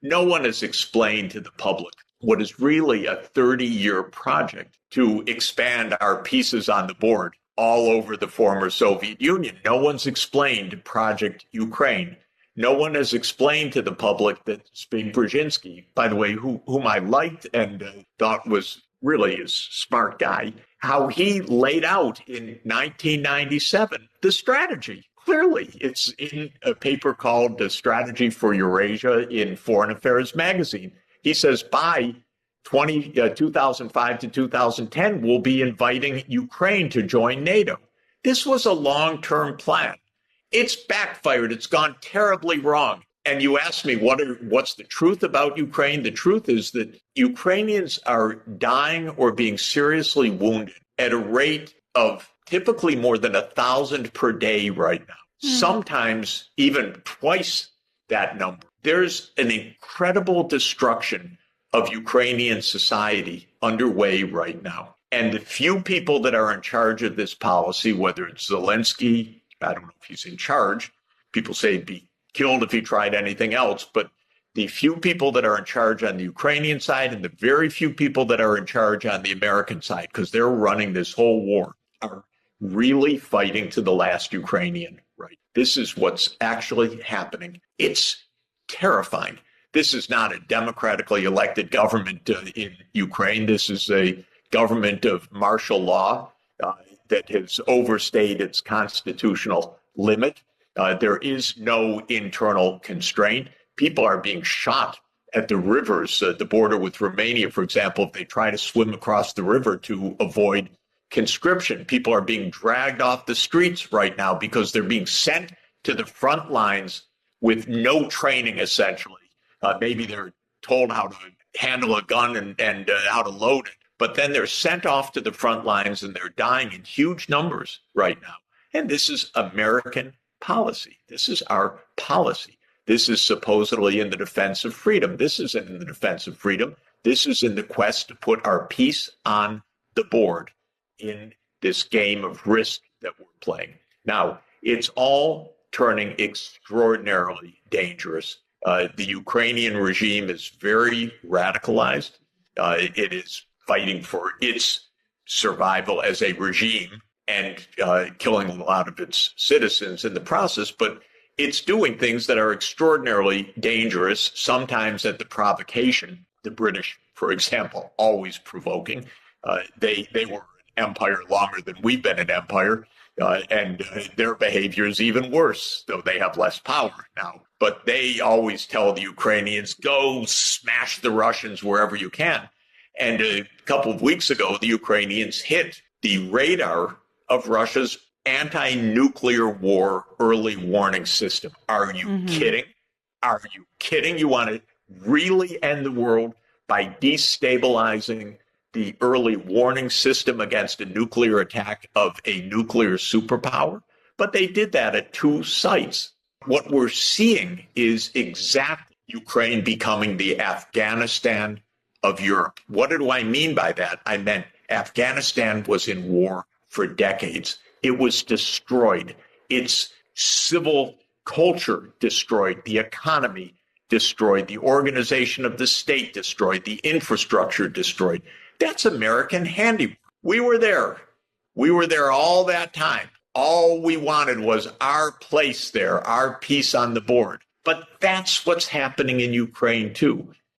no one has explained to the public what is really a 30-year project to expand our pieces on the board all over the former Soviet Union. No one's explained Project Ukraine. No one has explained to the public that Zbigniew Brzezinski, by the way, whom I liked and thought was really a smart guy, how he laid out in 1997 the strategy. Clearly, it's in a paper called The Strategy for Eurasia in Foreign Affairs magazine. He says by 2005 to 2010, we'll be inviting Ukraine to join NATO. This was a long-term plan. It's backfired. It's gone terribly wrong. And you ask me, what's the truth about Ukraine? The truth is that Ukrainians are dying or being seriously wounded at a rate of typically more than 1,000 per day right now, sometimes even twice that number. There's an incredible destruction of Ukrainian society underway right now. And the few people that are in charge of this policy, whether it's Zelensky, I don't know if he's in charge, people say he'd be killed if he tried anything else, but the few people that are in charge on the Ukrainian side and the very few people that are in charge on the American side, because they're running this whole war, are really fighting to the last Ukrainian, right? This is what's actually happening. It's terrifying. This is not a democratically elected government in Ukraine. This is a government of martial law that has overstayed its constitutional limit. There is no internal constraint. People are being shot at the rivers, the border with Romania, for example, if they try to swim across the river to avoid conscription. People are being dragged off the streets right now because they're being sent to the front lines with no training, essentially. Maybe they're told how to handle a gun and how to load it, but then they're sent off to the front lines and they're dying in huge numbers right now. And this is American policy. This is our policy. This is supposedly in the defense of freedom. This isn't in the defense of freedom. This is in the quest to put our peace on the board in this game of risk that we're playing. Now, it's all turning extraordinarily dangerous. The Ukrainian regime is very radicalized. It is fighting for its survival as a regime and killing a lot of its citizens in the process. But it's doing things that are extraordinarily dangerous, sometimes at the provocation. The British, for example, always provoking. They were an empire longer than we've been an empire. And their behavior is even worse, though they have less power now. But they always tell the Ukrainians, go smash the Russians wherever you can. And a couple of weeks ago, the Ukrainians hit the radar of Russia's anti-nuclear war early warning system. Are you kidding? Are you kidding? You want to really end the world by destabilizing the early warning system against a nuclear attack of a nuclear superpower? But they did that at 2 sites. What we're seeing is exactly Ukraine becoming the Afghanistan of Europe. What do I mean by that? I meant Afghanistan was in war for decades. It was destroyed. Its civil culture destroyed, the economy destroyed, the organization of the state destroyed, the infrastructure destroyed. That's American handiwork. We were there. We were there all that time. All we wanted was our place there, our piece on the board. But that's what's happening in Ukraine, too.